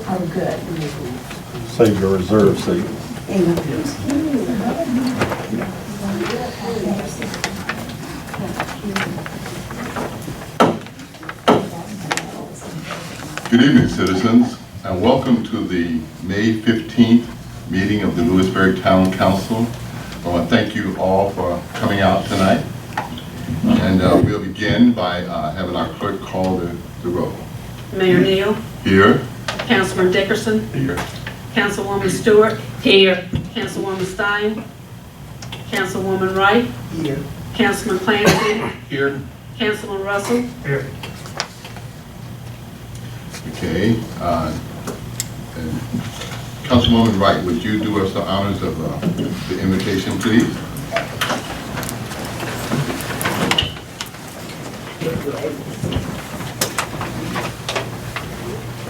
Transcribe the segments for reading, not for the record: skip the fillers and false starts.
Oh, good. Save your reserve seat. Good evening, citizens, and welcome to the May 15th meeting of the Louisburg Town Council. I want to thank you all for coming out tonight. And we'll begin by having our clerk call the roll. Mayor Neal, Here. Councilman Dickerson, Here. Councilwoman Stewart. Here. Councilwoman Stein, Councilwoman Wright. Here. Councilman Clancy, Here. Councilman Russell. Here. Okay. And Councilwoman Wright, would you do us the honors of the invitation, please?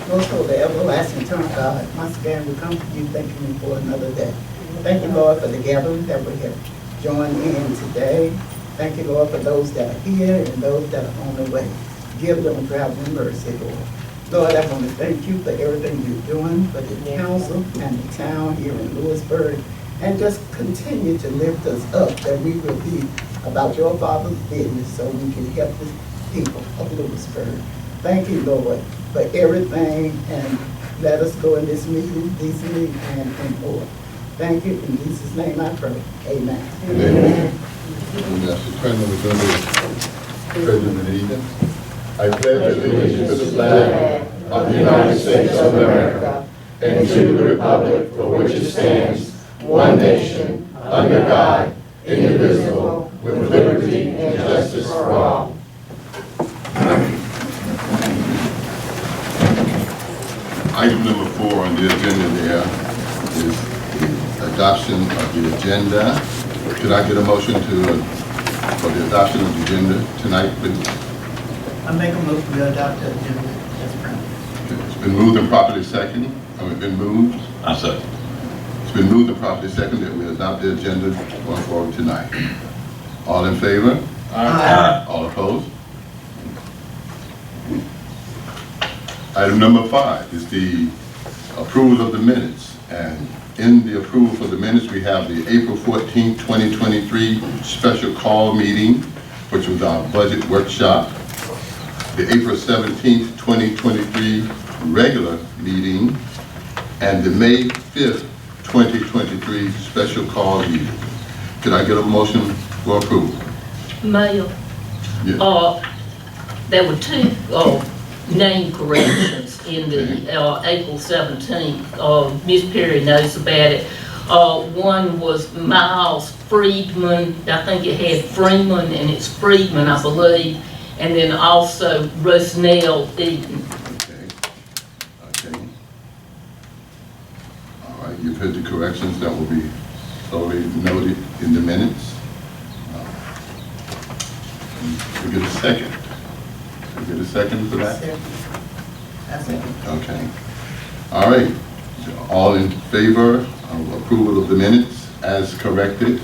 Most of the everlasting eternal God, once again we come to you thanking you for another day. Thank you, Lord, for the gathering that we have joined in today. Thank you, Lord, for those that are here and those that are on the way. Give them traveling mercy, Lord. Lord, I want to thank you for everything you're doing for the council and the town here in Louisburg, and just continue to lift us up that we will be about your Father's business so we can help the people of Louisburg. Thank you, Lord, for everything, and let us go in this meeting decently and in order. Thank you. In Jesus' name I pray. Amen. Amen. And that's the turn of the President Egan. I pledge allegiance to the flag of the United States of America and to the republic for which it stands, one nation, under God, indivisible, with liberty and justice for all. Item number 4 on the agenda there is the adoption of the agenda. Could I get a motion for the adoption of the agenda tonight, please? I make a motion to adopt the agenda as printed. It's been moved and properly seconded. It's been moved. I second. It's been moved and properly seconded that we adopt the agenda going forward tonight. All in favor? Aye. All opposed? Item number 5 is the approval of the minutes. And in the approval for the minutes, we have the April 14th, 2023 special call meeting, which was our budget workshop. The April 17th, 2023 regular meeting, and the May 5th, 2023 special call meeting. Could I get a motion for approval? Mayor, Yes. there were two name corrections in the April 17th. Ms. Perry knows about it. One was Miles Friedman. I think it had Freeman and it's Friedman, I believe. And then also Rosnell Eaton. Okay. All right, you've heard the corrections that will be solely noted in the minutes. We get a second. We get a second for that? That's it. Okay. All right. So all in favor of approval of the minutes as corrected?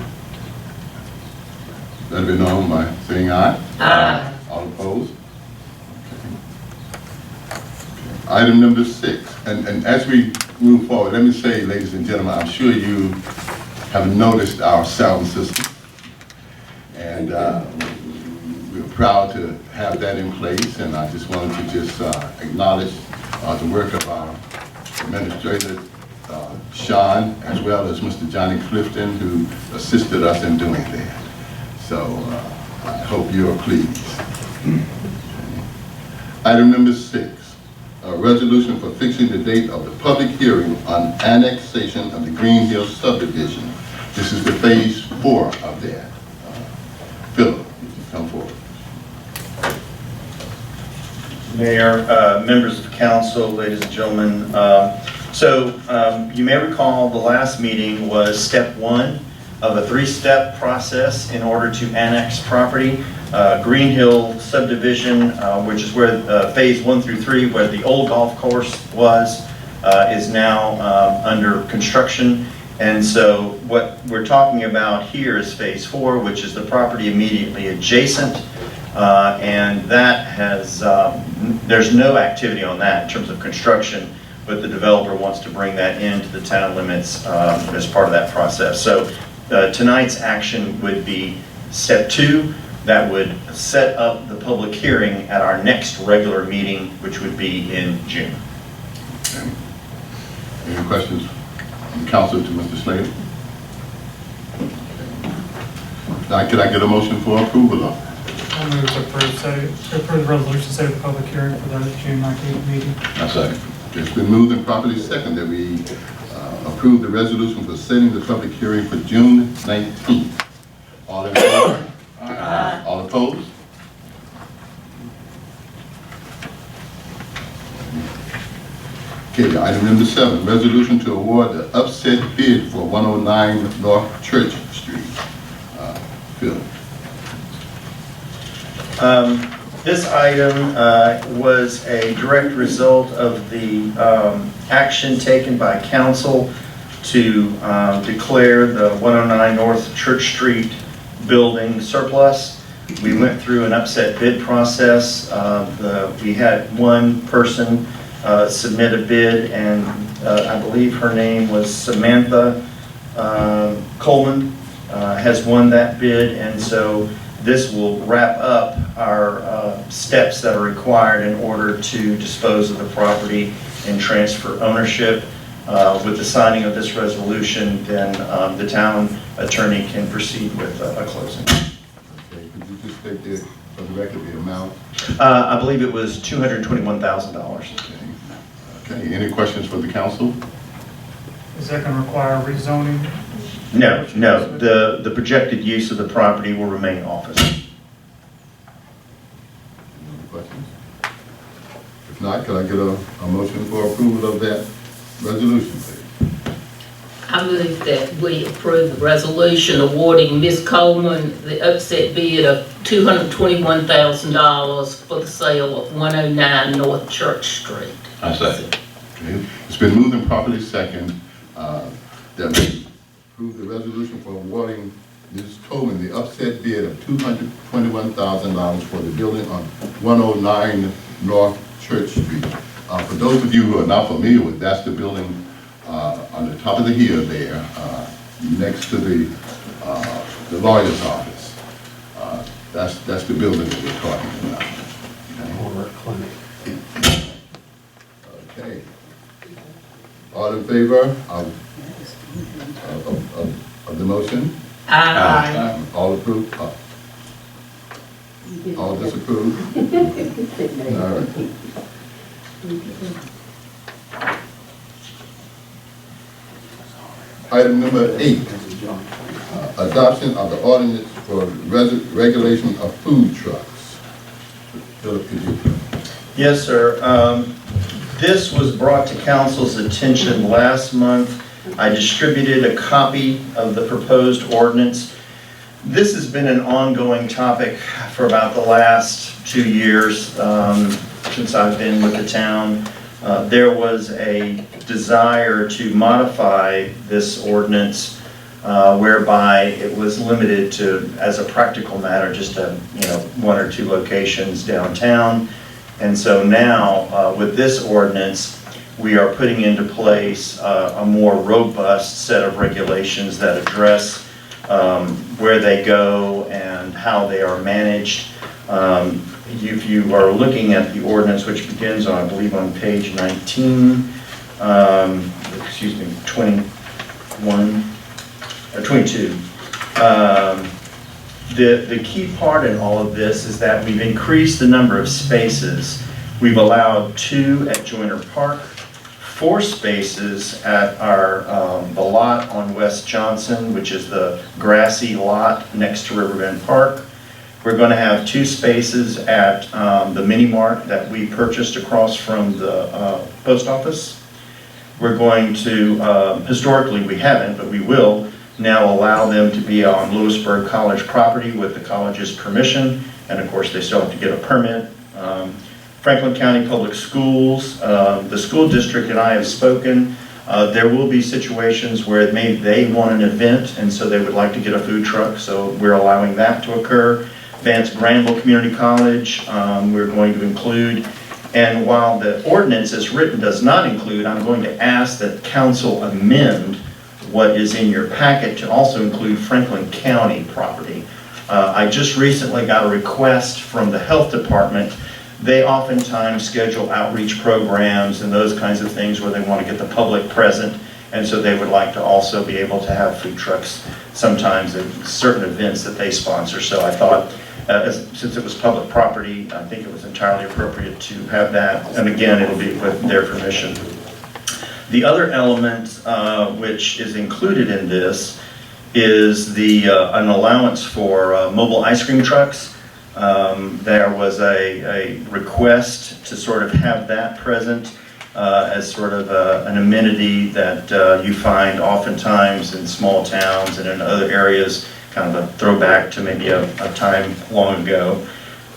Let it be known by saying aye. Aye. All opposed? Okay. Item number 6, and as we move forward, let me say, ladies and gentlemen, I'm sure you have noticed our sound system, and we're proud to have that in place, and I just wanted to just acknowledge the work of our administrator, Sean, as well as Mr. Johnny Clifton, who assisted us in doing that. So I hope you are pleased. Item number 6, a resolution for fixing the date of the public hearing on annexation of the Green Hill subdivision. This is the phase 4 of that. Philip, you can come forward. Mayor, members of council, ladies and gentlemen. You may recall the last meeting was step 1 of a 3-step process in order to annex property. Green Hill subdivision, which is where phase 1 through 3, where the old golf course was, is now under construction. And so what we're talking about here is phase 4, which is the property immediately adjacent. And that has, there's no activity on that in terms of construction. but the developer wants to bring that into the town limits as part of that process. So tonight's action would be step 2. That would set up the public hearing at our next regular meeting, which would be in June. Okay. Any questions from council to Mr. Slater? Now, can I get a motion for approval of? I'll move to approve the resolution setting the public hearing for the June 19th meeting. I second. It's been moved and properly second that we approve the resolution for setting the public hearing for June 19th. All in favor? Aye. All opposed? Okay, item number 7, resolution to award the upset bid for 109 North Church Street. Phil. This item was a direct result of the action taken by council to declare the 109 North Church Street building surplus. We went through an upset bid process. We had one person submit a bid, and I believe her name was Samantha Coleman, has won that bid, and so this will wrap up our steps that are required in order to dispose of the property and transfer ownership. With the signing of this resolution, then the town attorney can proceed with a closing. Okay, could you just state for the record the amount? I believe it was $221,000. Okay, any questions for the council? Is that going to require rezoning? No, the projected use of the property will remain office. Any questions? If not, could I get a motion for approval of that resolution, please? I move that we approve the resolution awarding Ms. Coleman the upset bid of $221,000 for the sale of 109 North Church Street. I second. Okay, it's been moved and properly second that we approve the resolution for awarding Ms. Coleman the upset bid of $221,000 for the building on 109 North Church Street. For those of you who are not familiar with, that's the building on the top of the hill there, next to the lawyer's office. That's the building that we're talking about. Okay. All in favor of the motion? Aye. All approved? All disapproved? All right. Item number 8, adoption of the ordinance for regulation of food trucks. Philip, could you? Yes, sir. This was brought to council's attention last month. I distributed a copy of the proposed ordinance. This has been an ongoing topic for about the last 2 years since I've been with the town. There was a desire to modify this ordinance whereby it was limited to, as a practical matter, just 1 or 2 locations downtown. And so now, with this ordinance, we are putting into place a more robust set of regulations that address where they go and how they are managed. If you are looking at the ordinance, which begins on, I believe, on page 19, 21 or 22. The key part in all of this is that we've increased the number of spaces. We've allowed 2 at Joyner Park, 4 spaces at the lot on West Johnson, which is the grassy lot next to Riverbend Park. We're going to have 2 spaces at the mini mart that we purchased across from the post office. We're going to, historically we haven't, but we will now allow them to be on Louisburg College property with the college's permission, and of course they still have to get a permit. Franklin County Public Schools, the school district and I have spoken. There will be situations where they want an event, and so they would like to get a food truck, so we're allowing that to occur. Vance Granville Community College, we're going to include And while the ordinance as written does not include, I'm going to ask that council amend what is in your packet to also include Franklin County property. I just recently got a request from the health department. They oftentimes schedule outreach programs and those kinds of things where they want to get the public present. And so they would like to also be able to have food trucks sometimes at certain events that they sponsor. So I thought, since it was public property, I think it was entirely appropriate to have that. And again, it'll be with their permission. The other element which is included in this is an allowance for mobile ice cream trucks. There was a request to sort of have that present as sort of an amenity that you find oftentimes in small towns and in other areas, kind of a throwback to maybe a time long ago.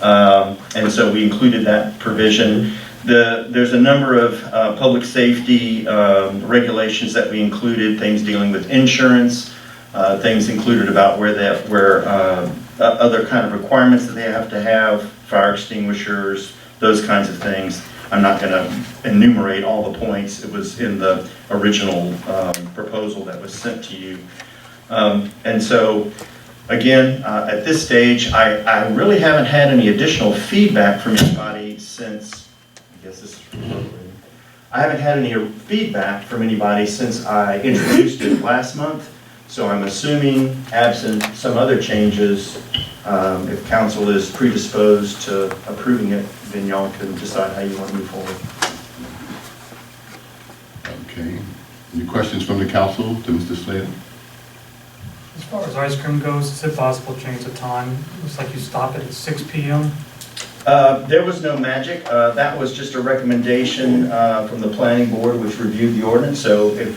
And so we included that provision. There's a number of public safety regulations that we included, things dealing with insurance, things included about where other kind of requirements that they have to have, fire extinguishers, those kinds of things. I'm not going to enumerate all the points. It was in the original proposal that was sent to you. And so, again, at this stage, I really haven't had any additional feedback from anybody since, I guess this is I haven't had any feedback from anybody since I introduced it last month. So I'm assuming, absent some other changes, if council is predisposed to approving it, then y'all can decide how you want to move forward. Okay. Any questions from the council to Mr. Slater? As far as ice cream goes, is it possible to change the time? Looks like you stop it at 6 p.m. There was no magic. That was just a recommendation from the planning board, which reviewed the ordinance. So if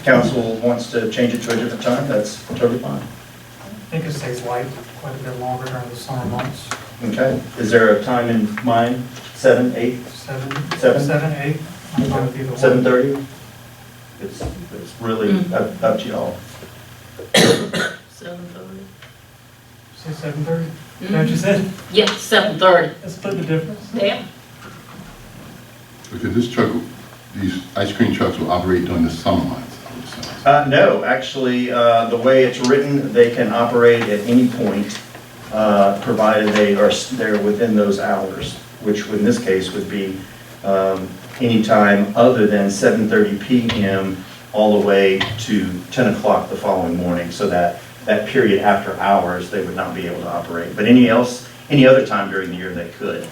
council wants to change it to a different time, that's totally fine. I think it stays light quite a bit longer during the summer months. Okay. Is there a time in mind? 7, 8, 7, Seven? 7, 8. I'm fine with either one. 7:30? It's really up to y'all. 7:30. Say 7:30? Is that what you said? Yeah, 7:30. Let's split the difference. Yeah. Because these ice cream trucks will operate during the summer months, I would assume. No, actually, the way it's written, they can operate at any point, provided they're within those hours, which in this case would be any time other than 7:30 p.m. all the way to 10 o'clock the following morning, so that period after hours, they would not be able to operate. But any other time during the year, they could.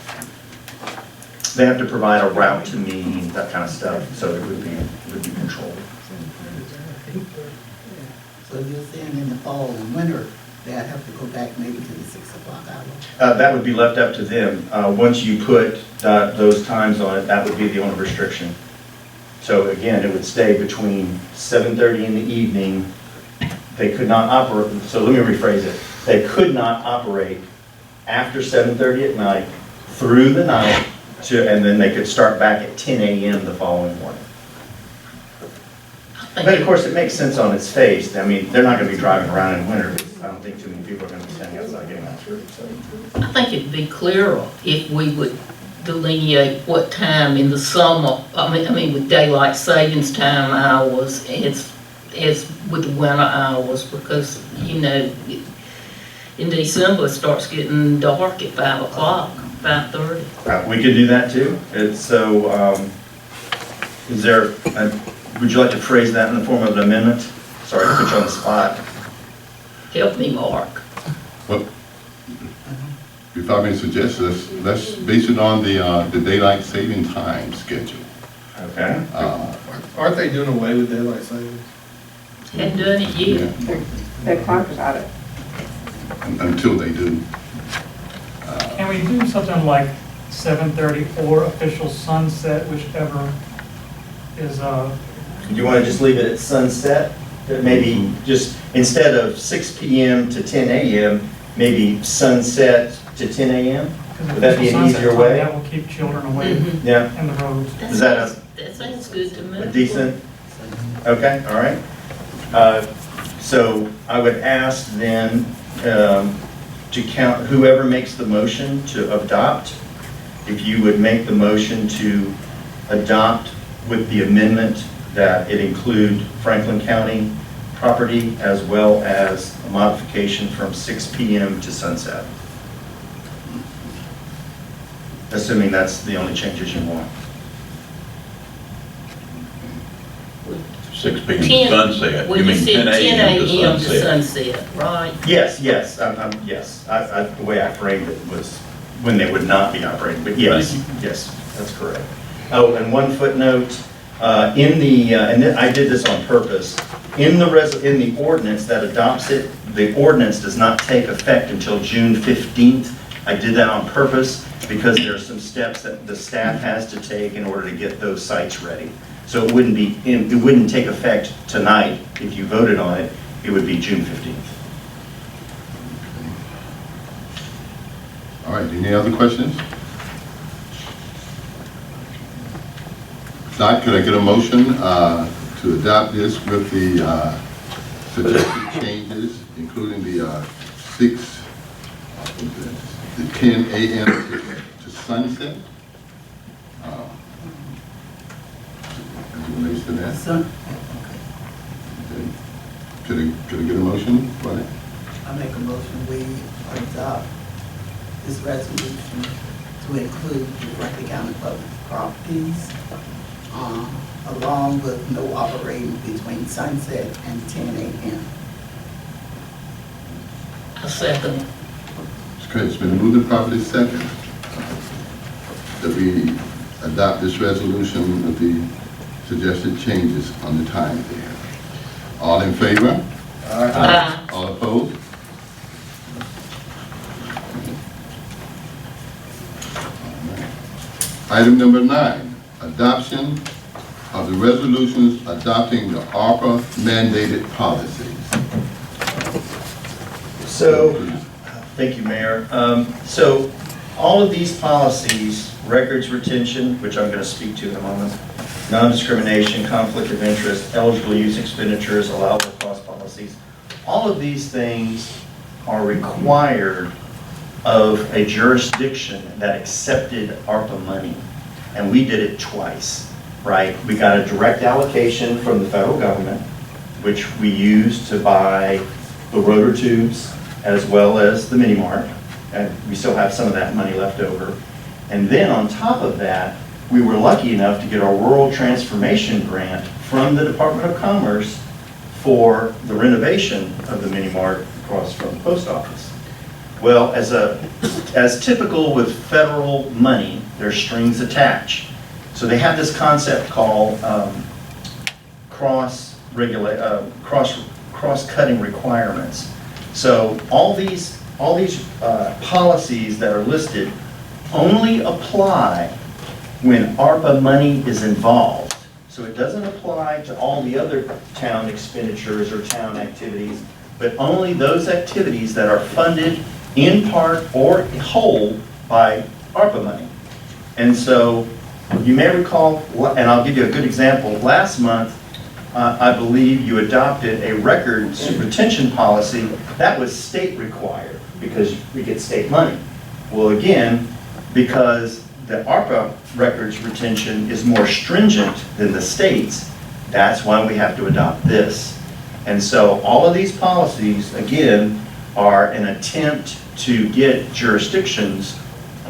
They have to provide a route to me, that kind of stuff, so it would be controlled. So you're saying in the fall and winter, they'll have to go back maybe to the 6 o'clock hour? That would be left up to them. Once you put those times on it, that would be the only restriction. So again, it would stay between 7:30 in the evening. They could not operate, so let me rephrase it. They could not operate after 7:30 at night through the night and then they could start back at 10 a.m. the following morning. But of course, it makes sense on its face. I mean, they're not going to be driving around in winter. I don't think too many people are going to be standing outside getting out through. So. I think it'd be clearer if we would delineate what time in the summer, I mean with daylight savings time hours, as with the winter hours, because, you know, in December it starts getting dark at 5 o'clock, 5:30. We could do that too. It's so, would you like to phrase that in the form of an amendment? Sorry to put you on the spot. Help me, Mark. Well, if I may suggest, let's base it on the daylight saving time schedule. Okay. Aren't they doing away with daylight savings? Hadn't done it yet. They talked about it. Until they do. Can we do something like 7:30 or official sunset, whichever is, Do you want to just leave it at sunset? Maybe just, instead of 6 p.m. to 10 a.m., maybe sunset to 10 a.m.? Would that be an easier way? That will keep children away Yeah. in the roads. Is that That sounds good to me. a decent? Okay, all right. So I would ask then to count, whoever makes the motion to adopt, if you would make the motion to adopt with the amendment that it include Franklin County property as well as a modification from 6 p.m. to sunset. Assuming that's the only changes you want. 6 p.m. to sunset. Well, You you mean said 10 a.m. to to sunset? sunset, right? Yes, yes, yes. The way I framed it was when they would not be operating, but yes, yes, that's correct. Oh, and one footnote, and I did this on purpose, in the ordinance that adopts it, the ordinance does not take effect until June 15th. I did that on purpose because there are some steps that the staff has to take in order to get those sites ready. So it wouldn't take effect tonight if you voted on it. It would be June 15th. All right, any other questions? If not, could I get a motion to adopt this with the suggested changes, including the 10 a.m. to sunset? As it relates to that? Okay. Could I get a motion for that? I make a motion, we adopt this resolution to include the Franklin County public properties, along with no operating between sunset and 10 a.m. A second. Okay, it's been moved and properly second that we adopt this resolution with the suggested changes on the time there. All in favor? All opposed? Item number 9, adoption of the resolutions adopting the ARPA mandated policies. So, thank you, Mayor. So, all of these policies, records retention, which I'm going to speak to in a moment, non-discrimination, conflict of interest, eligible use expenditures, allowable cost policies, all of these things are required of a jurisdiction that accepted ARPA money. And we did it twice, right? We got a direct allocation from the federal government, which we used to buy the rotor tubes as well as the mini mart. And we still have some of that money left over. And then on top of that, we were lucky enough to get our rural transformation grant from the Department of Commerce for the renovation of the mini mart across from the post office. Well, as typical with federal money, there's strings attached. So they have this concept called cross-cutting requirements. So all these policies that are listed only apply when ARPA money is involved. So it doesn't apply to all the other town expenditures or town activities, but only those activities that are funded in part or whole by ARPA money. And so you may recall, and I'll give you a good example, last month, I believe you adopted a records retention policy that was state required because we get state money. Well, again, because the ARPA records retention is more stringent than the state's, that's why we have to adopt this. And so all of these policies, again, are an attempt to get jurisdictions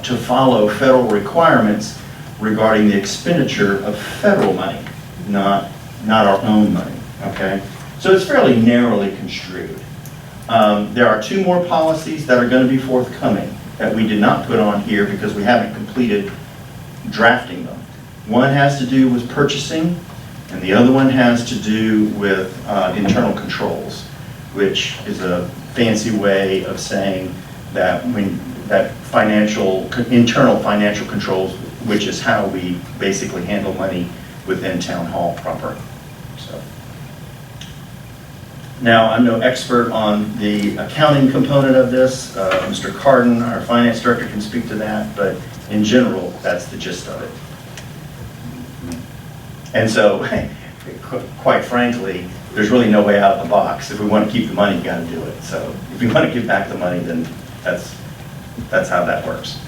to follow federal requirements regarding the expenditure of federal money, not our own money, okay? So it's fairly narrowly construed. There are 2 more policies that are going to be forthcoming that we did not put on here because we haven't completed drafting them. One has to do with purchasing, and the other one has to do with internal controls, which is a fancy way of saying that internal financial controls, which is how we basically handle money within town hall proper. So now, I'm no expert on the accounting component of this. Mr. Carden, our finance director, can speak to that, but in general, that's the gist of it. And so, quite frankly, there's really no way out of the box. If we want to keep the money, you got to do it. So if you want to give back the money, then that's how that works.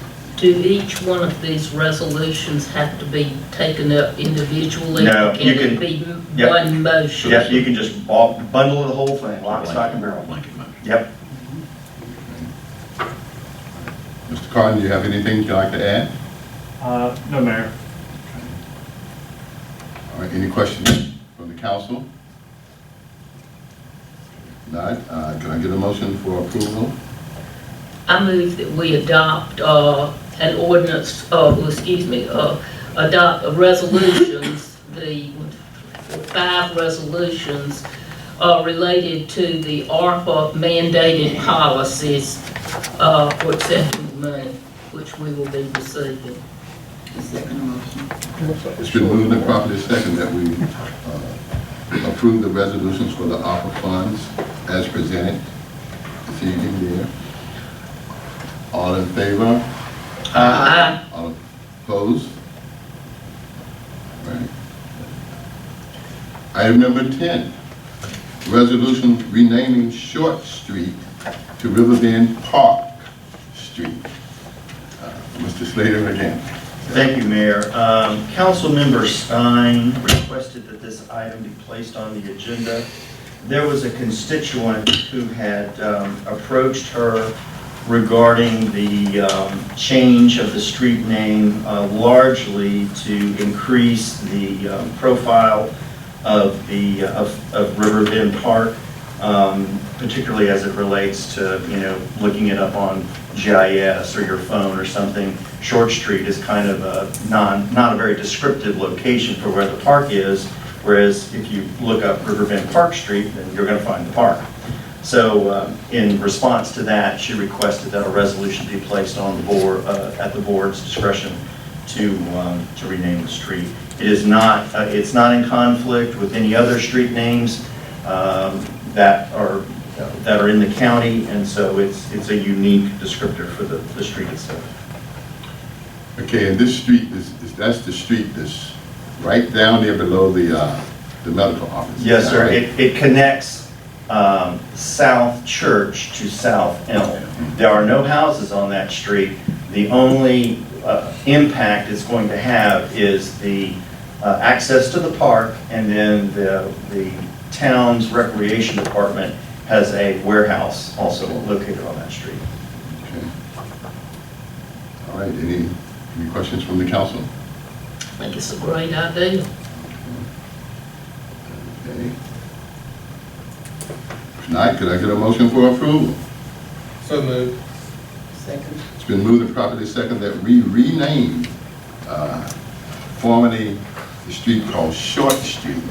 Do each one of these resolutions have to be taken up individually? No, you Can can- it be yep. one motion? Yeah, you can just bundle the whole thing, lock, stock, and barrel. Yep. Mr. Carden, do you have anything you'd like to add? No, Mayor. All right, any questions from the council? Not, can I get a motion for approval? I move that we adopt an ordinance, adopt resolutions, the 5 resolutions related to the ARPA mandated policies for accepting the money, which we will be receiving. It's been moved and properly second that we approve the resolutions for the ARPA funds as presented this evening here. All in favor? Aye. All opposed? All right. Item number 10, resolution renaming Short Street to Riverbend Park Street. Mr. Slater again. Thank you, Mayor. Councilmember Stein requested that this item be placed on the agenda. There was a constituent who had approached her regarding the change of the street name largely to increase the profile of Riverbend Park, particularly as it relates to, looking it up on GIS or your phone or something. Short Street is kind of not a very descriptive location for where the park is, whereas if you look up Riverbend Park Street, then you're going to find the park. So in response to that, she requested that a resolution be placed on the board, at the board's discretion to rename the street. It is not, it's not in conflict with any other street names that are in the county, and so it's a unique descriptor for the street itself. Okay, and this street, that's the street that's right down there below the medical office. Yes, sir. Right? It connects South Church to South Elm. There are no houses on that street. The only impact it's going to have is the access to the park, and then the town's recreation department has a warehouse also located on that street. Okay. All right, any questions from the council? I think it's a great idea. Okay. If not, could I get a motion for approval? So moved. Second. It's been moved and properly second that we rename formerly the street called Short Street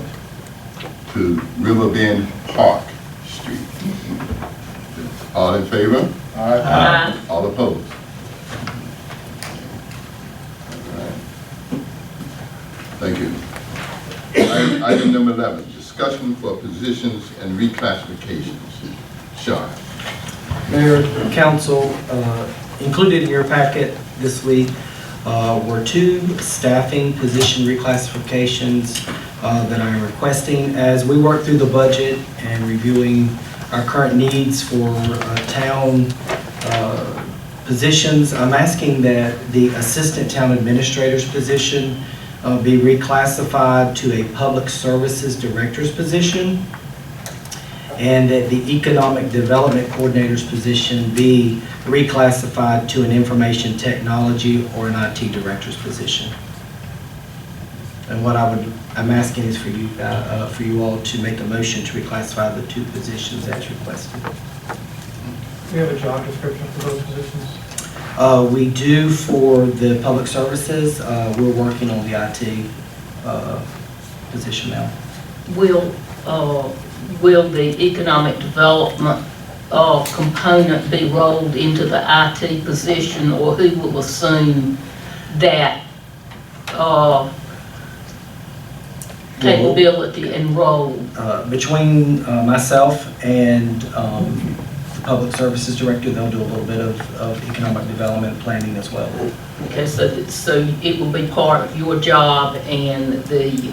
to Riverbend Park Street. All in favor? Aye. All opposed? All right. Thank you. Item number 11, discussion for positions and reclassifications. Sean. Mayor, Council, included in your packet this week were 2 staffing position reclassifications that I'm requesting. As we work through the budget and reviewing our current needs for town positions, I'm asking that the Assistant Town Administrator's position be reclassified to a Public Services Director's position, and that the Economic Development Coordinator's position be reclassified to an Information Technology or an IT Director's position. And what I'm asking is for you all to make a motion to reclassify the 2 positions as requested. Do we have a job description for those positions? We do for the Public Services. We're working on the IT position now. Will the economic development component be rolled into the IT position, or who will assume that capability and role? Between myself and the Public Services Director, they'll do a little bit of economic development planning as well. Okay, so it will be part of your job and the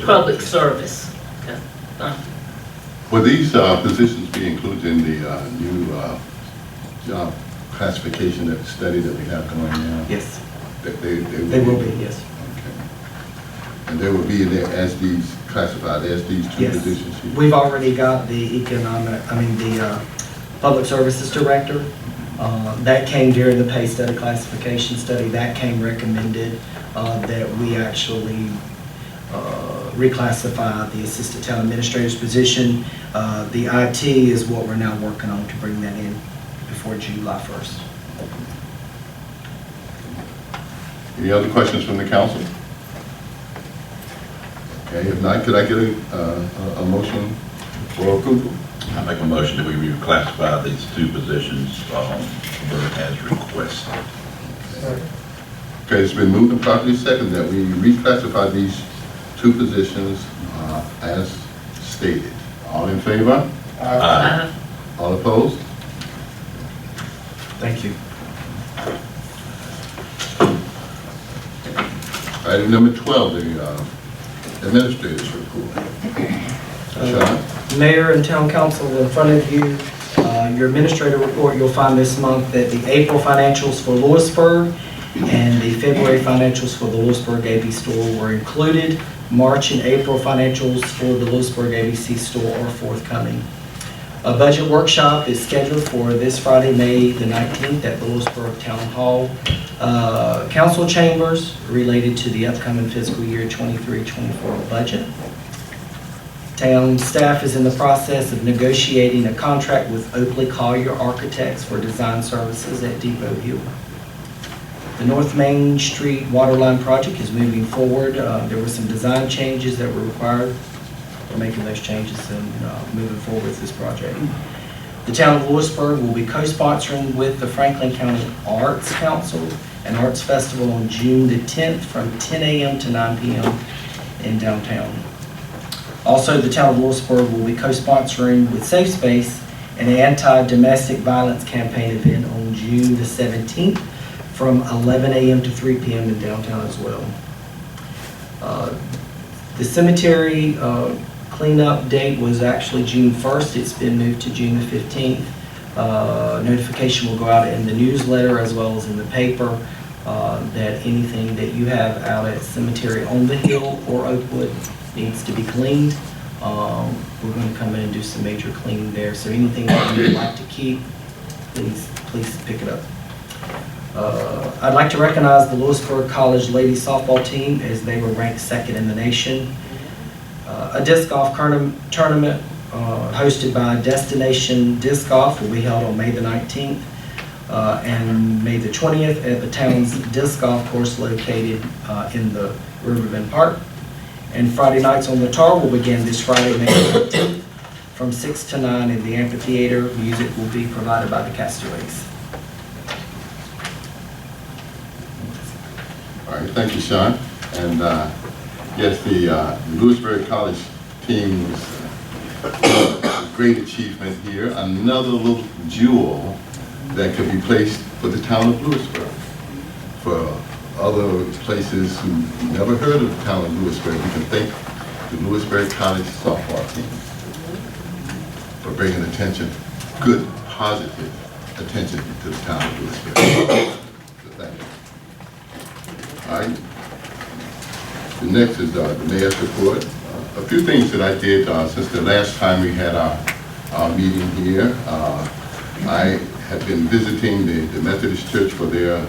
public service. Okay, thank you. Will these positions be included in the new job classification, that study that we have going now? Yes, They they will be, yes. Okay. And they will be in there as these, classified as these two Yes. positions here? We've already got the Public Services Director. That came during the pay study classification study. That came recommended that we actually reclassify the Assistant Town Administrator's position. The IT is what we're now working on to bring that in before July 1st. Any other questions from the council? Okay, if not, could I get a motion for approval? I make a motion that we reclassify these two positions as requested. Okay, it's been moved and properly seconded that we reclassify these two positions as stated. All in favor? Aye. All opposed? Thank you. Item number 12, the administrator's report. Sean? Mayor and Town Council, in front of you, your administrator report, you'll find this month that the April financials for Louisburg and the February financials for the Louisburg AB store were included. March and April financials for the Louisburg ABC store are forthcoming. A budget workshop is scheduled for this Friday, May the 19th at the Louisburg Town Hall Council Chambers related to the upcoming fiscal year 23-24 budget. Town staff is in the process of negotiating a contract with Oakley Collier Architects for design services at Depot Hill. The North Main Street Waterline project is moving forward. There were some design changes that were required. We're making those changes and moving forward with this project. The town of Louisburg will be co-sponsoring with the Franklin County Arts Council an arts festival on June the 10th from 10 a.m. to 9 p.m. in downtown. Also, the town of Louisburg will be co-sponsoring with Safe Space an anti-domestic violence campaign event on June the 17th from 11 a.m. to 3 p.m. in downtown as well. The cemetery cleanup date was actually June 1st. It's been moved to June the 15th. Notification will go out in the newsletter as well as in the paper that anything that you have out at cemetery on the hill or Oakwood needs to be cleaned. We're going to come in and do some major cleaning there. So anything that you would like to keep, please pick it up. I'd like to recognize the Louisburg College ladies softball team as they were ranked second in the nation. A disc golf tournament hosted by Destination Disc Golf will be held on May the 19th and May the 20th at the town's disc golf course located in the Riverbend Park. And Friday nights on the Tar will begin this Friday, May 19th from 6 to 9 in the amphitheater. Music will be provided by the Castaways. All right, thank you, Sean. And yes, the Louisburg College team was a great achievement here. Another little jewel that could be placed for the town of Louisburg. For other places who never heard of the town of Louisburg, we can thank the Louisburg College softball team for bringing attention, good, positive attention to the town of Louisburg. So thank you. All right. The next is the mayor's report. A few things that I did since the last time we had our meeting here. I have been visiting the Methodist Church for their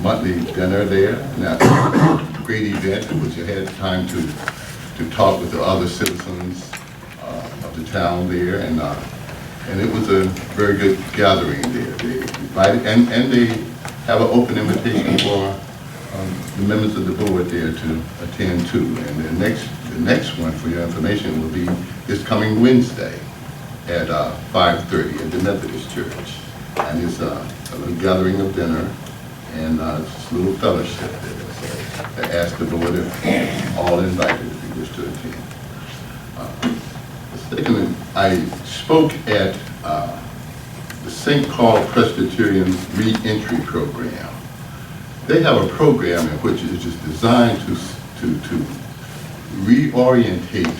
monthly dinner there. And that was a great event, which I had time to talk with the other citizens of the town there, and it was a very good gathering there. They invited, and they have an open invitation for the members of the board there to attend too. And the next one, for your information, will be this coming Wednesday at 5:30 at the Methodist Church. And it's a little gathering of dinner and just a little fellowship there. So I asked the board if all invited if you wish to attend. Secondly, I spoke at the St. Paul Presbyterian Reentry Program. They have a program in which it is designed to reorientate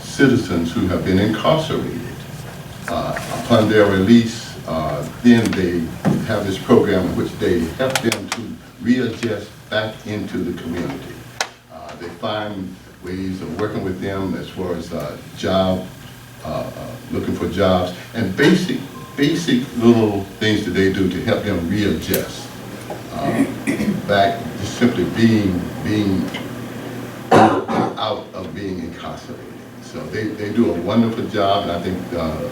citizens who have been incarcerated upon their release then they have this program in which they help them to readjust back into the community. They find ways of working with them as far as looking for jobs, and basic little things that they do to help them readjust back to simply being out of being incarcerated. So they do a wonderful job, and I think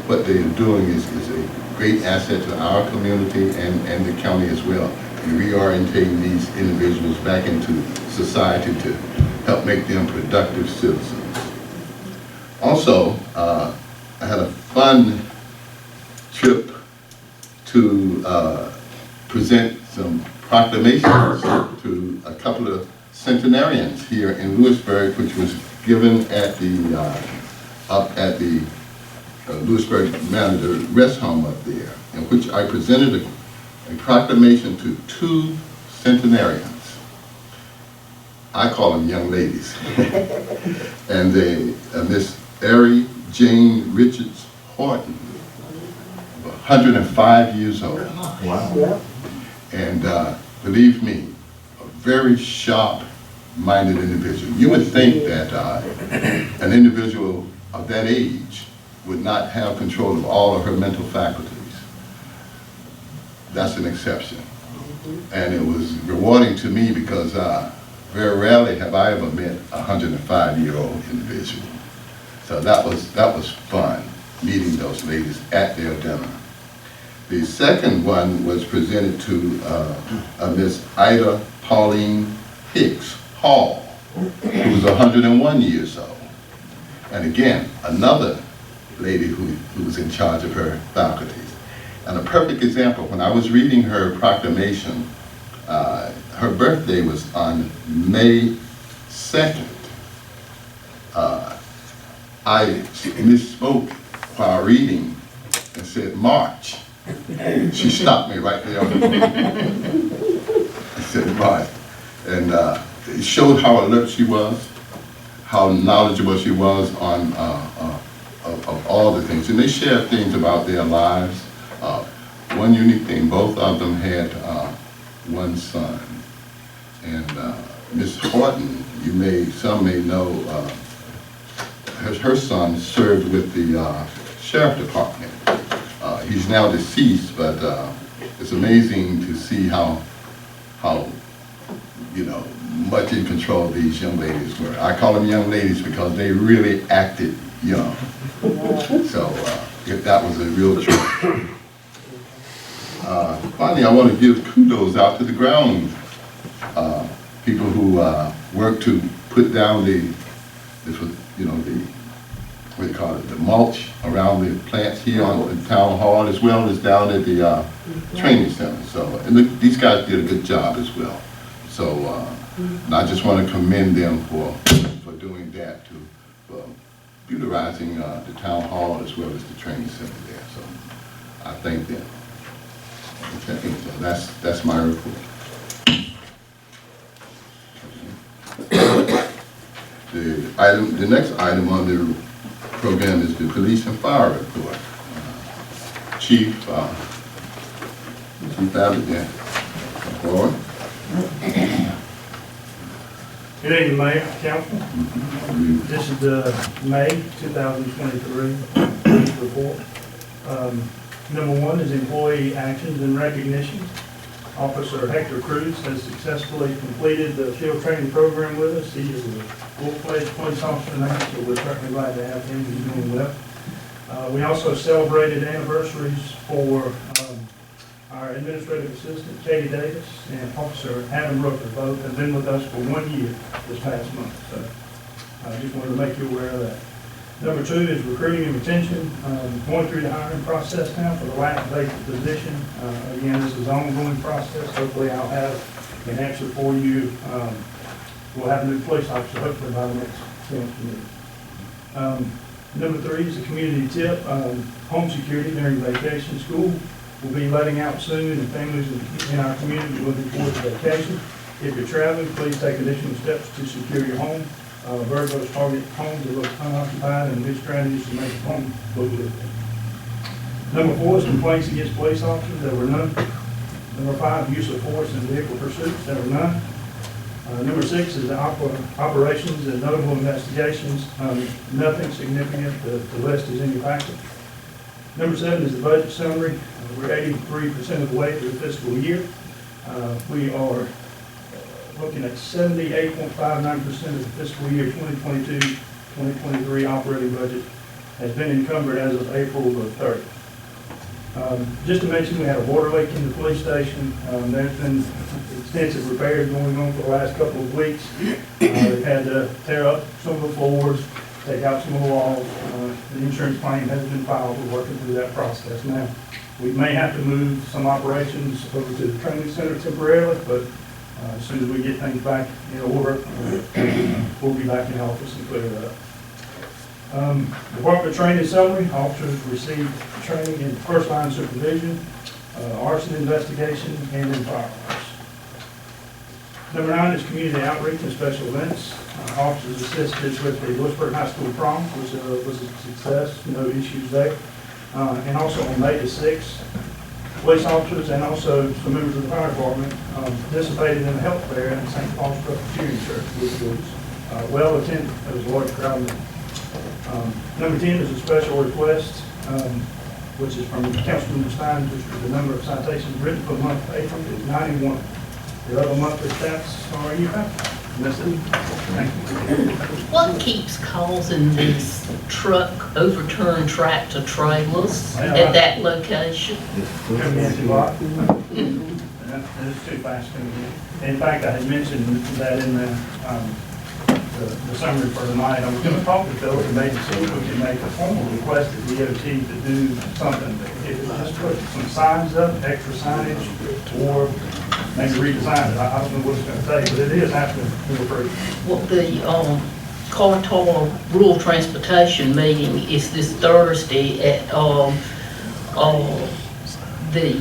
what they're doing is a great asset to our community and the county as well, in reorientating these individuals back into society to help make them productive citizens. Also, I had a fun trip to present some proclamations to a couple of centenarians here in Louisburg, which was given at the Louisburg Manor, the rest home up there, in which I presented a proclamation to 2 centenarians. I call them young ladies. And Miss Ari Jane Richards Horton, 105 years old. Wow. And believe me, a very sharp-minded individual. You would think that an individual of that age would not have control of all of her mental faculties. That's an exception. And it was rewarding to me because very rarely have I ever met a 105-year-old individual. So that was fun, meeting those ladies at their dinner. The second one was presented to Miss Ida Pauline Hicks Hall, who was 101 years old. And again, another lady who was in charge of her faculties. And a perfect example, when I was reading her proclamation, her birthday was on May 2nd. I misspoke while reading and said March. She stopped me right there. I said March. And it showed how alert she was, how knowledgeable she was on of all the things. And they shared things about their lives. One unique thing, both of them had one son. And Miss Horton, some may know, her son served with the sheriff department. He's now deceased, but it's amazing to see how much in control these young ladies were. I call them young ladies because they really acted young. So that was a real treat. Finally, I want to give kudos out to the ground people who worked to put down the mulch around the plants here on the town hall, as well as down at the training center. So, and these guys did a good job as well. So, and I just want to commend them for doing that, for utilizing the town hall as well as the training center there. So, I thank them. Okay, so that's my report. The next item on the program is the police and fire report. Chief Abbott, forward. Good evening, Mayor, Council. This is the May 2023 police report. Number 1 is employee actions and recognition. Officer Hector Cruz has successfully completed the field training program with us. He is a full-fledged police officer now, so we're certainly glad to have him. He's doing well. We also celebrated anniversaries for our administrative assistant, Katie Davis, and Officer Adam Rooker. Both have been with us for 1 year this past month, so I just wanted to make you aware of that. Number 2 is recruiting and retention. Going through the hiring process now for the last vacant position. Again, this is an ongoing process. Hopefully I'll have an answer for you. We'll have a new police officer hopefully by the next council meeting. Number 3 is a community tip. Home security during vacation. School will be letting out soon, and families in our community are looking forward to vacation. If you're traveling, please take additional steps to secure your home. Burglars target homes that look unoccupied, and new strategies to make the home look good. Number 4 is complaints against police officers. There were none. Number 5, use of force in vehicle pursuits. There were none. Number 6 is operations and notable investigations. Nothing significant. The list is in your packet. Number 7 is the budget summary. We're 83% of the way through the fiscal year. We are looking at 78.59% of the fiscal year 2022-2023 operating budget has been encumbered as of April the 30th. Just to mention, we had a water leak in the police station. There's been extensive repairs going on for the last couple of weeks. They've had to tear up some of the floors, take out some of the walls. The insurance claim has been filed. We're working through that process now. We may have to move some operations over to the training center temporarily, but as soon as we get things back in order, we'll be back in office and clear it up. Department training summary: officers received training in first line supervision, arson investigation, and in firearms. Number 9 is community outreach and special events. Officers assisted with the Louisburg High School prom, which was a success, no issues there. And also on May the 6th, police officers and also some members of the fire department participated in a health fair in St. Paul's Presbyterian Church, which was well attended. There was a large crowd there. Number 10 is a special request, which is from Councilman Stein. The number of citations written for the month of April is 91. The other monthly stats are in your packet. That's it. Thank you. What keeps causing these overturned tractor trailers at that location? Coming in too hot. It's too fast coming in. In fact, I had mentioned that in the summary for tonight. I was going to talk to Philip and maybe see if we can make a formal request to DOT to do something. If it just put some signs up, extra signage, or maybe redesign it. I don't know what it's going to take, but it is happening. We're approved. Well, the Carter Rural Transportation meeting is this Thursday at the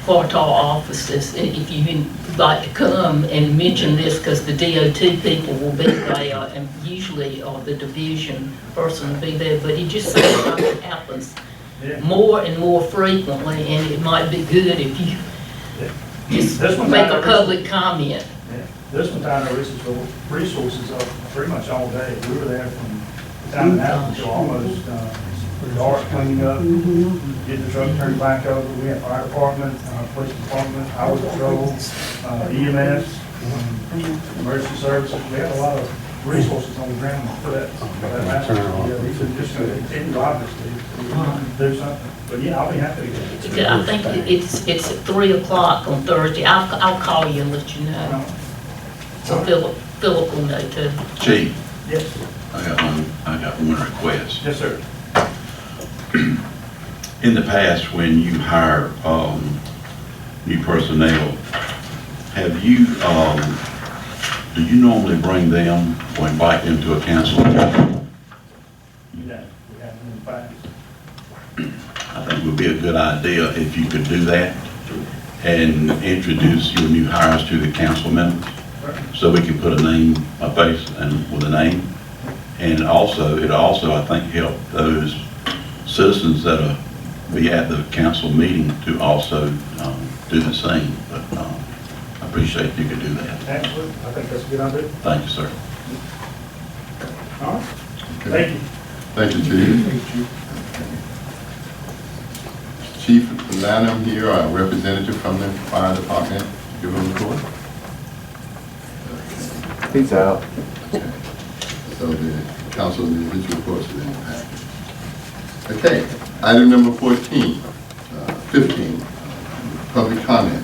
Carter offices. And if you'd like to come and mention this, because the DOT people will be there, and usually the division person will be there, but it just seems like it happens more and more frequently, and it might be good if you just make a public comment. Yeah. This one tied our resources up pretty much all day. We were there from time and a half until almost dark, cleaning up, getting the truck turned back over. We had fire department, police department, highway patrol, EMS, emergency services. We had a lot of resources on the ground for that last year. Yeah, these are just going to continue, obviously, to do something. But yeah, I'll be happy to get it. Okay, I think it's at 3 o'clock on Thursday. I'll call you and let you know. So Philip will know too. Chief, Yes. I got one request. Yes, sir. In the past, when you hire new personnel, have you, do you normally bring them or invite them to a council meeting? Yeah, we have them in the past. I think it would be a good idea if you could do that and introduce your new hires to the council members, so we can put a name, a face, and with a name. And also, it also, I think, help those citizens that be at the council meeting to also do the same. But I appreciate if you could do that. Absolutely. I think that's a good idea. Thank you, sir. All right. Okay. Thank you. Thank you, Chief. Chief Lanham here, our representative from the fire department. Give him a report. He's out. So the council individual reports are in the package. Okay, item number 15, public comment.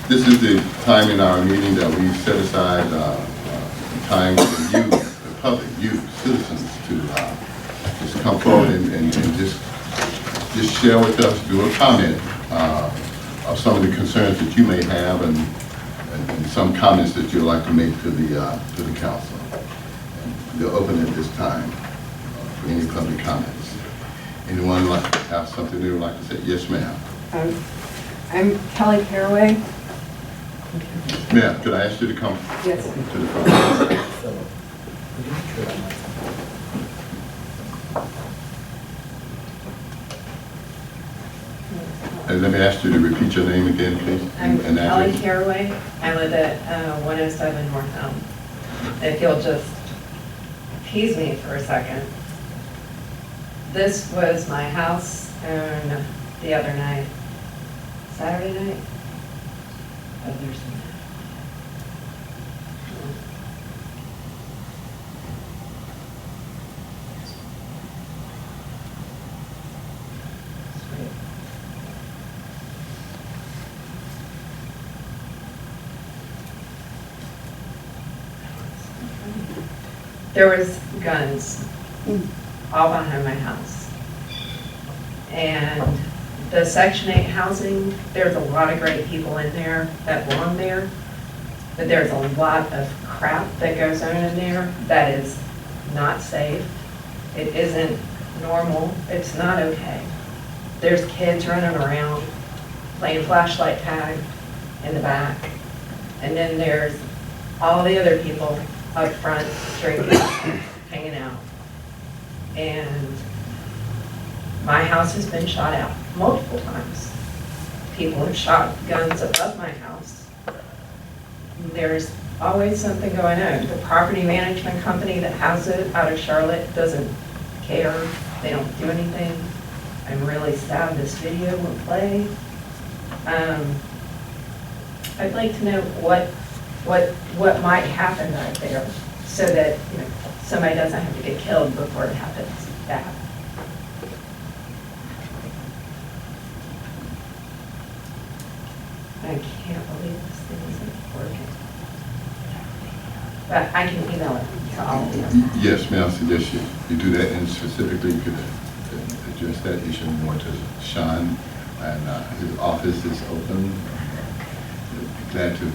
This is the time in our meeting that we set aside time for you, the public, you, citizens, to just come forward and just share with us, do a comment of some of the concerns that you may have and some comments that you'd like to make to the council. They're open at this time for any public comments. Anyone like to have something they would like to say? Yes, ma'am. I'm Kelly Caraway. Ma'am, could I ask you to come Yes. to the front? let me ask you to repeat your name again, please. I'm and Kelly address. Caraway. I live at 107 North Elm. If you'll just tease me for a second. This was my house on the other night, Saturday night? Oh, there's some. There was guns all behind my house. And the Section 8 housing, there's a lot of great people in there that belong there, but there's a lot of crap that goes on in there that is not safe. It isn't normal. It's not okay. There's kids running around playing flashlight tag in the back. And then there's all the other people up front drinking, hanging out. And my house has been shot out multiple times. People have shot guns above my house. There's always something going on. The property management company that has it out of Charlotte doesn't care. They don't do anything. I'm really sad this video will play. I'd like to know what might happen right there so that, you know, somebody doesn't have to get killed before it happens bad. I can't believe this thing isn't working. But I can email it to all of you. Yes, may I suggest you do that, and specifically you could address that issue more to Sean, and his office is open. I'd be glad to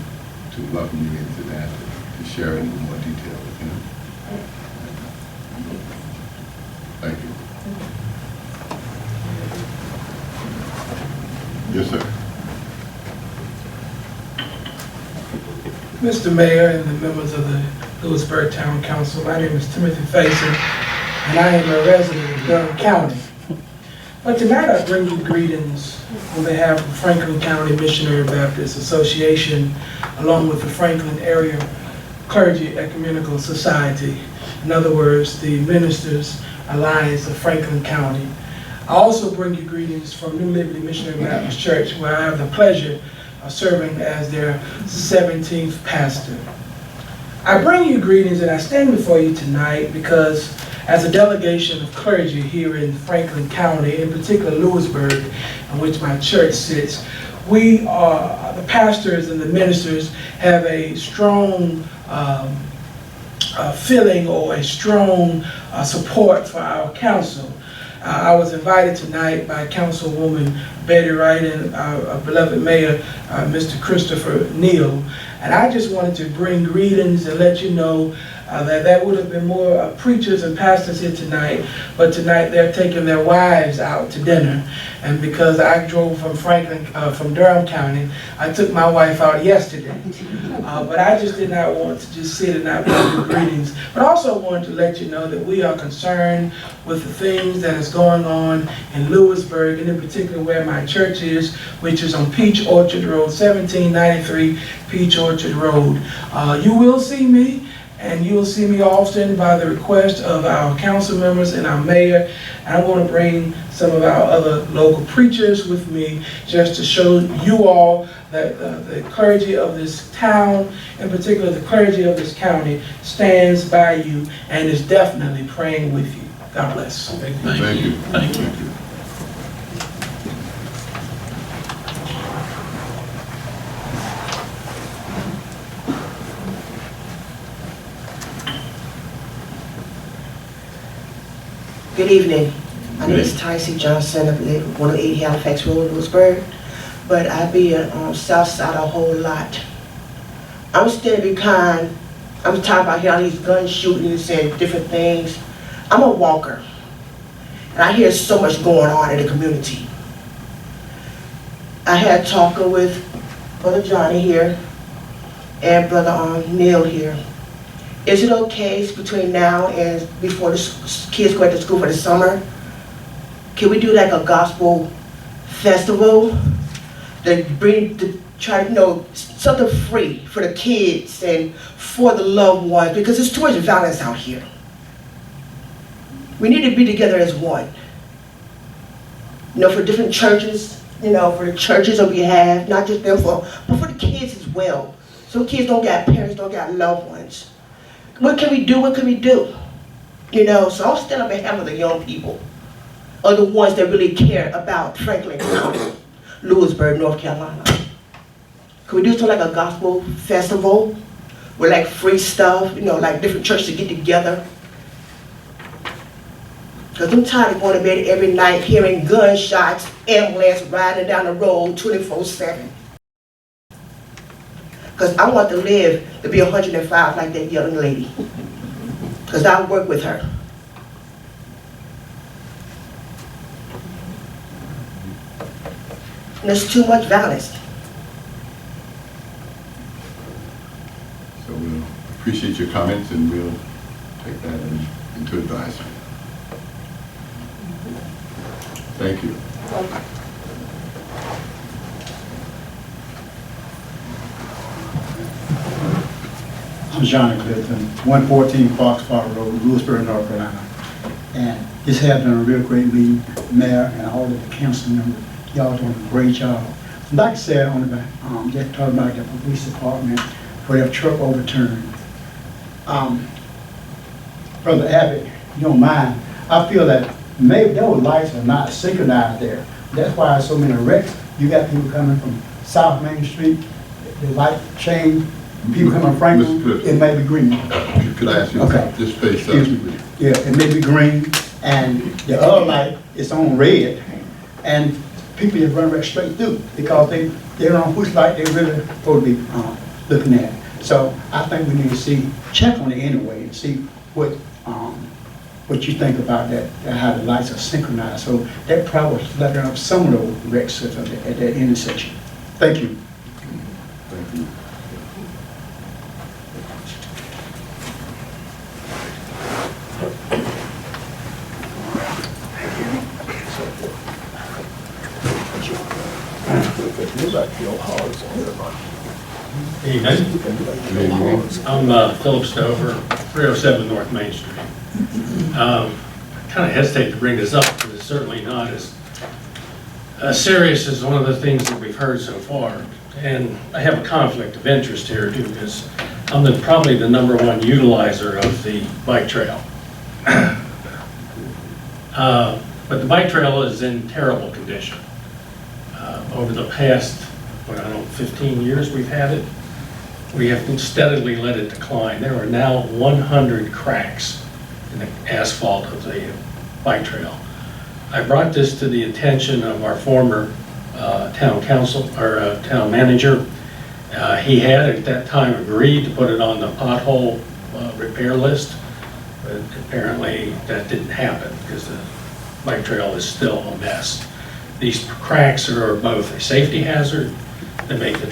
welcome you into that, to share it in more detail with him. Thank you. Yes, sir. Mr. Mayor and the members of the Louisburg Town Council, my name is Timothy Faison, and I am a resident of Durham County. But tonight I bring you greetings on behalf of the Franklin County Missionary Baptist Association, along with the Franklin Area Clergy Ecumenical Society. In other words, the Ministers Alliance of Franklin County. I also bring you greetings from New Liberty Missionary Baptist Church, where I have the pleasure of serving as their 17th pastor. I bring you greetings and I stand before you tonight because as a delegation of clergy here in Franklin County, in particular Louisburg, in which my church sits, we are, the pastors and the ministers have a strong feeling or a strong support for our council. I was invited tonight by Councilwoman Betty Wright and our beloved Mayor, Mr. Christopher Neal. And I just wanted to bring greetings and let you know that there would have been more preachers and pastors here tonight, but tonight they're taking their wives out to dinner. And because I drove from Durham County, I took my wife out yesterday. But I just did not want to just sit and not bring greetings, but also wanted to let you know that we are concerned with the things that is going on in Louisburg, and in particular where my church is, which is on Peach Orchard Road, 1793 Peach Orchard Road. You will see me, and you will see me often by the request of our council members and our mayor. And I want to bring some of our other local preachers with me just to show you all that the clergy of this town, in particular the clergy of this county, stands by you and is definitely praying with you. God bless. Thank you. Thank you. Good evening. My name is Tyson Johnson. I live at 108 Halifax Road, Louisburg. But I be on south side a whole lot. I'm standing behind, I'm talking about here all these gun shootings and different things. I'm a walker. And I hear so much going on in the community. I had talking with Brother Johnny here and Brother Neil here. Is it okay between now and before the kids go to school for the summer? Can we do like a gospel festival They bring, to try to, something free for the kids and for the loved ones, because there's too much violence out here. We need to be together as one. For different churches, for the churches on behalf, not just them, but for the kids as well. Some kids don't got parents, don't got loved ones. What can we do? What can we do? So I'll stand up on behalf of the young people, or the ones that really care about Franklin County, Louisburg, North Carolina. Can we do something like a gospel festival with like free stuff, like different churches to get together? Because I'm tired of going to bed every night hearing gunshots, ambulance riding down the road 24/7. Because I want to live to be 105 like that young lady. Because I work with her. And there's too much violence. So we'll appreciate your comments and we'll take that into advisement. Thank you. I'm Johnny Clifton, 114 Foxfire Road, Louisburg, North Carolina. And this has been a real great meeting, Mayor and all of the council members. Y'all doing a great job. Like I said, on the back, just talking about the police department for their truck overturned. Brother Abbott, you don't mind, I feel that maybe those lights are not synchronized there. That's why so many wrecks. You got people coming from South Main Street, the light change. People coming from Franklin, it may be green. Could I ask you okay. Just face up? Yeah, it may be green, and the other light is on red, and people just run right straight through because they don't know which light they really supposed to be looking at. So I think we need to check on it anyway and see what you think about that, how the lights are synchronized. So that probably letting up some of those wrecks at that intersection. Thank you. Thank you. I'm Philip Stover, 307 North Main Street. Kind of hesitate to bring this up because it's certainly not as serious as one of the things that we've heard so far. And I have a conflict of interest here too because I'm probably the #1 utilizer of the bike trail. But the bike trail is in terrible condition. Over the past, 15 years we've had it, we have steadily let it decline. There are now 100 cracks in the asphalt of the bike trail. I brought this to the attention of our former town council, or town manager. He had at that time agreed to put it on the pothole repair list, but apparently that didn't happen because the bike trail is still a mess. These cracks are both a safety hazard. They make the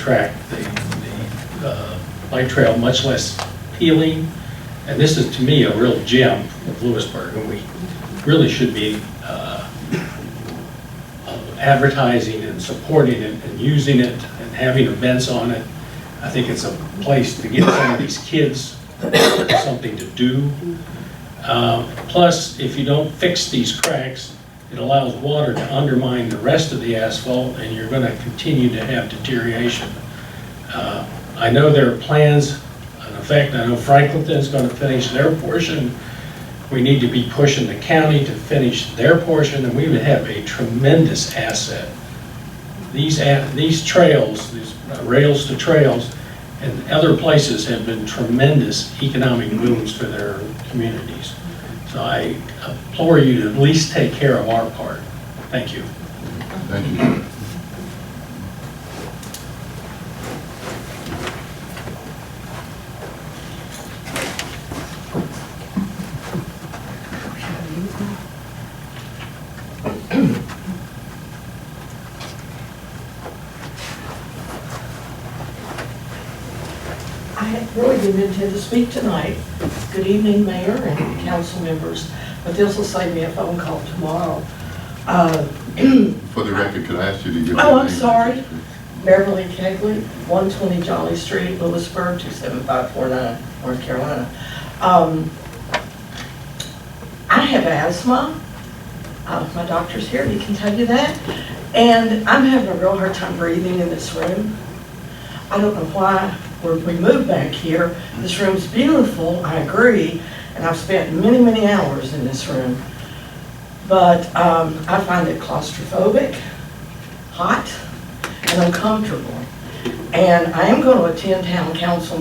bike trail much less appealing. And this is, to me, a real gem of Louisburg, and we really should be advertising and supporting it and using it and having events on it. I think it's a place to give some of these kids something to do. Plus, if you don't fix these cracks, it allows water to undermine the rest of the asphalt, and you're going to continue to have deterioration. I know there are plans. In fact, I know Franklin is going to finish their portion. We need to be pushing the county to finish their portion, and we would have a tremendous asset. These trails, these rails to trails, and other places have been tremendous economic booms for their communities. So I implore you to at least take care of our part. Thank you. Thank you. I really didn't intend to speak tonight. Good evening, Mayor and council members, but this will save me a phone call tomorrow. For the record, could I ask you to give Oh, I'm sorry. Beverly Kegley, 120 Jolly Street, Louisburg, 27549, North Carolina. I have asthma. My doctor's here, he can tell you that. And I'm having a real hard time breathing in this room. I don't know why we moved back here. This room's beautiful, I agree, and I've spent many, many hours in this room. But I find it claustrophobic, hot, and uncomfortable. And I am going to attend town council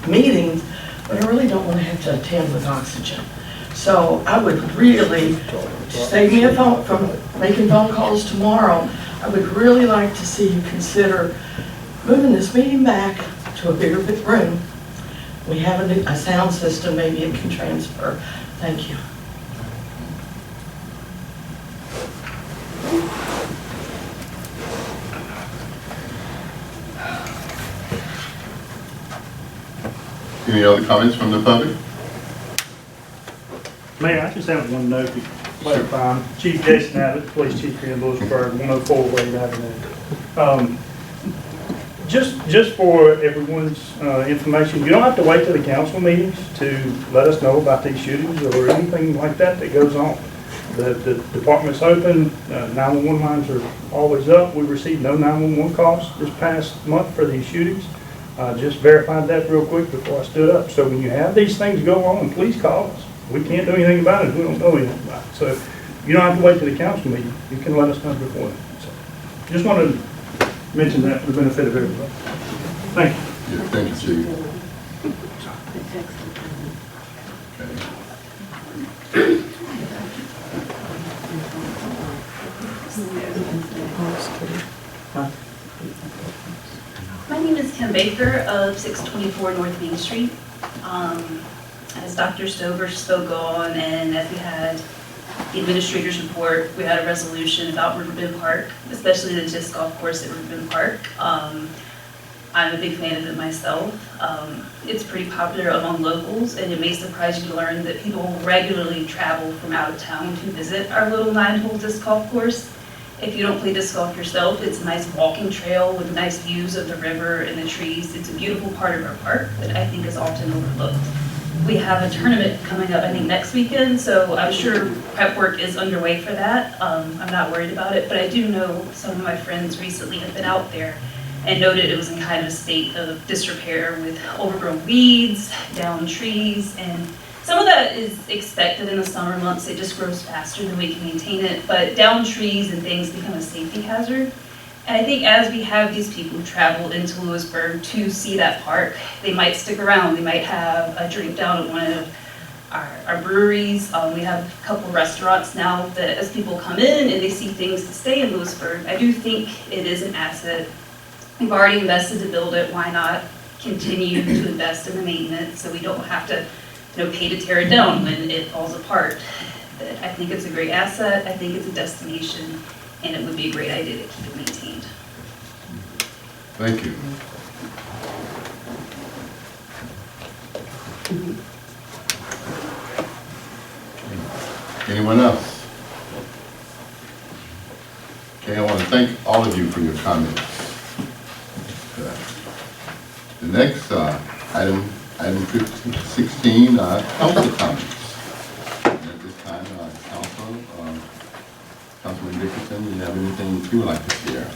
meetings, but I really don't want to have to attend with oxygen. So I would really, to save me from making phone calls tomorrow, I would really like to see you consider moving this meeting back to a bigger room. We have a sound system, maybe it can transfer. Thank you. Any other comments from the public? Mayor, I just have one note to clarify. Chief Jason Abbott, Police Chief here in Louisburg, 104 Wade Avenue. Just for everyone's information, you don't have to wait till the council meetings to let us know about these shootings or anything like that that goes on. The department's open, 911 lines are always up. We received no 911 calls this past month for these shootings. Just verified that real quick before I stood up. So when you have these things go on, please call us. We can't do anything about it if we don't know anything about it. So you don't have to wait till the council meeting. You can let us know before that. So just wanted to mention that for the benefit of everybody. Thank you. Yeah, thank you, Chief. My name is Kim Baker of 624 North Main Street. As Dr. Stover spoke on, and as we had the administrator's report, we had a resolution about Riverbend Park, especially the disc golf course at Riverbend Park. I'm a big fan of it myself. It's pretty popular among locals, and it may surprise you to learn that people regularly travel from out of town to visit our little 9-hole disc golf course. If you don't play disc golf yourself, it's a nice walking trail with nice views of the river and the trees. It's a beautiful part of our park that I think is often overlooked. We have a tournament coming up, I think, next weekend, so I'm sure prep work is underway for that. I'm not worried about it, but I do know some of my friends recently have been out there and noted it was in kind of a state of disrepair with overgrown weeds, downed trees, and some of that is expected in the summer months. It just grows faster than we can maintain it, but downed trees and things become a safety hazard. And I think as we have these people who travel into Louisburg to see that park, they might stick around. They might have a drink down at one of our breweries. We have a couple restaurants now that as people come in and they see things to stay in Louisburg, I do think it is an asset. We've already invested to build it. Why not continue to invest in the maintenance so we don't have to pay to tear it down when it falls apart? But I think it's a great asset. I think it's a destination, and it would be a great idea to keep it maintained. Thank you. Anyone else? Okay, I want to thank all of you for your comments. The next item 16, council comments. And at this time, Councilman Dickerson, do you have anything you would like to share?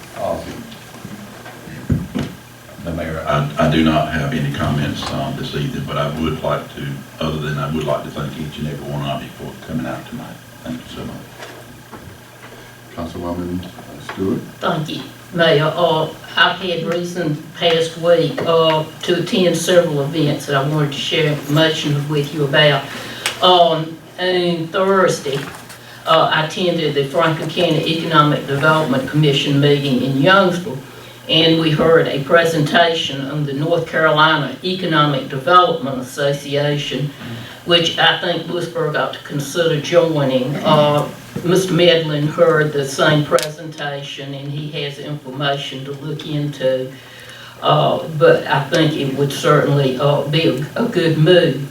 No, Mayor, I do not have any comments this evening, but I would like to, I would like to thank each and every one of you for coming out tonight. Thank you so much. Councilwoman Stewart? Thank you, Mayor. I've had reason past week to attend several events that I wanted to share information with you about. On Thursday, I attended the Franklin County Economic Development Commission meeting in Youngsville, and we heard a presentation on the North Carolina Economic Development Association, which I think Louisburg ought to consider joining. Mr. Medlin heard the same presentation, and he has information to look into, but I think it would certainly be a good move.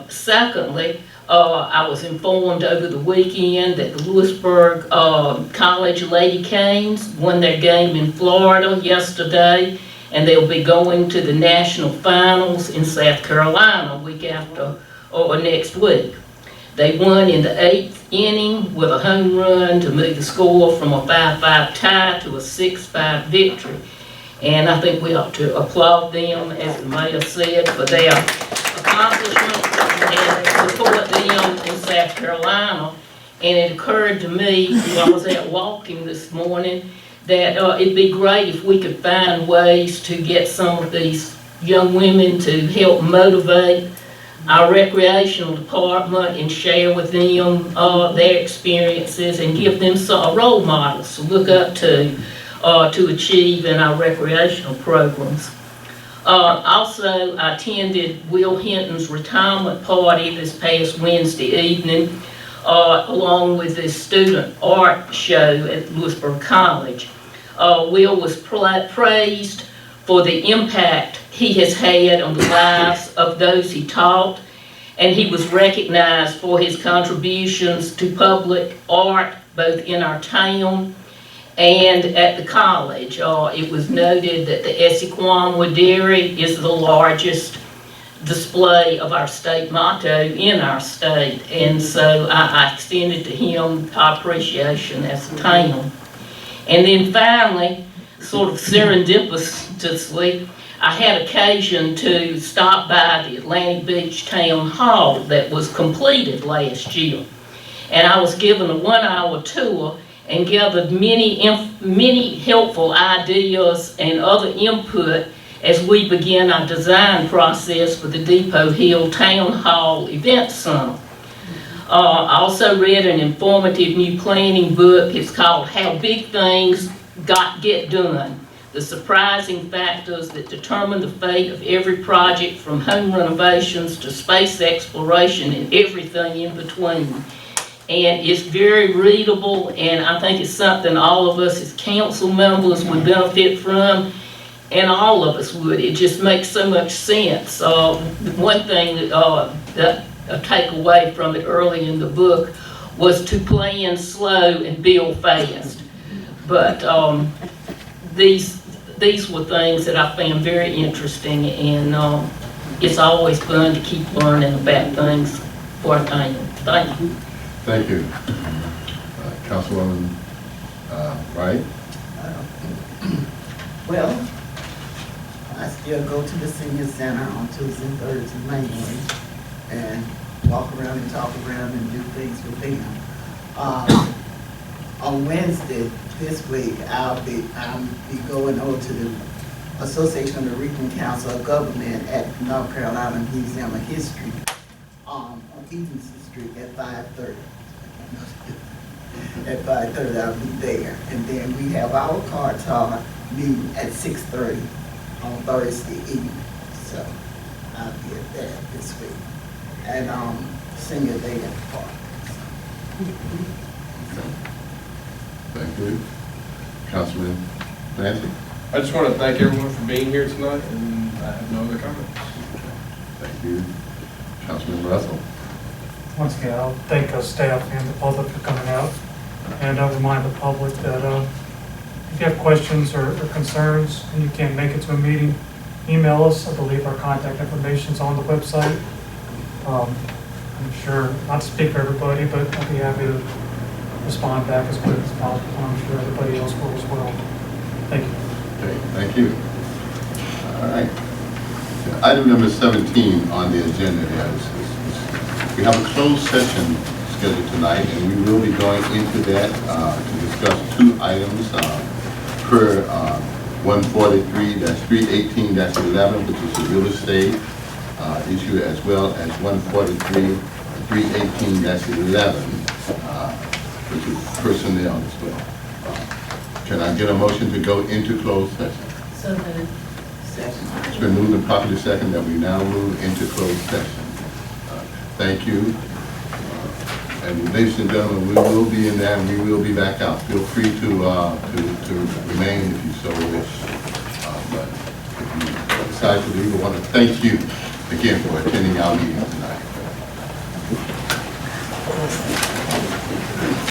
Secondly, I was informed over the weekend that the Louisburg College Lady Canes won their game in Florida yesterday, and they'll be going to the national finals in South Carolina week after or next week. They won in the 8th inning with a home run to move the score from a 5-5 tie to a 6-5 victory. And I think we ought to applaud them, as the mayor said, for their accomplishment and support them in South Carolina. And it occurred to me while I was out walking this morning that it'd be great if we could find ways to get some of these young women to help motivate our recreational department and share with them their experiences and give them some role models to look up to achieve in our recreational programs. Also, I attended Will Hinton's retirement party this past Wednesday evening, along with the student art show at Louisburg College. Will was praised for the impact he has had on the lives of those he taught, and he was recognized for his contributions to public art both in our town and at the college. It was noted that the Essequamwa Dairy is the largest display of our state motto in our state, and so I extended to him our appreciation as a town. And then finally, sort of serendipitously, I had occasion to stop by the Atlantic Beach Town Hall that was completed last year. And I was given a 1-hour tour and gathered many helpful ideas and other input as we begin our design process for the Depot Hill Town Hall Event Center. I also read an informative new planning book. It's called How Big Things Get Done: The Surprising Factors That Determine the Fate of Every Project, from home renovations to space exploration and everything in between. And it's very readable, and I think it's something all of us as council members would benefit from, and all of us would. It just makes so much sense. One thing that I take away from it early in the book was to plan slow and build fast. But these were things that I found very interesting, and it's always fun to keep learning about things for a town. Thank you. Thank you. Councilwoman Wright? Well, I still go to the senior center on Tuesday and Thursday mainly, and walk around and talk around and do things with them. On Wednesday this week, I'll be going over to the Association of the Regional Council of Government at North Carolina Museum of History on Eatonson Street at 5:30. At 5:30, I'll be there. And then we have our car talk meeting at 6:30 on Thursday evening. So I'll be at that this week. And senior day at the park. Thank you. Councilman Clancy? I just want to thank everyone for being here tonight, and I have no other comments. Thank you. Councilman Russell? Once again, I'll thank staff and the public for coming out, and I'll remind the public that if you have questions or concerns and you can't make it to a meeting, email us. I believe our contact information is on the website. I'm sure, not to speak for everybody, but I'll be happy to respond back as quick as possible. I'm sure everybody else will as well. Thank you. Okay, thank you. All right. Item number 17 on the agenda is we have a closed session scheduled tonight, and we will be going into that to discuss two items per 143-318-11, which is the real estate issue, as well as 143-318-11, which is personnel as well. Can I get a motion to go into closed session? So moved. Second. It's been moved and properly second that we now move into closed session. Thank you. And ladies and gentlemen, we will be in there and we will be back out. Feel free to remain if you so wish. But if you decide to leave, I want to thank you again for attending our meeting tonight.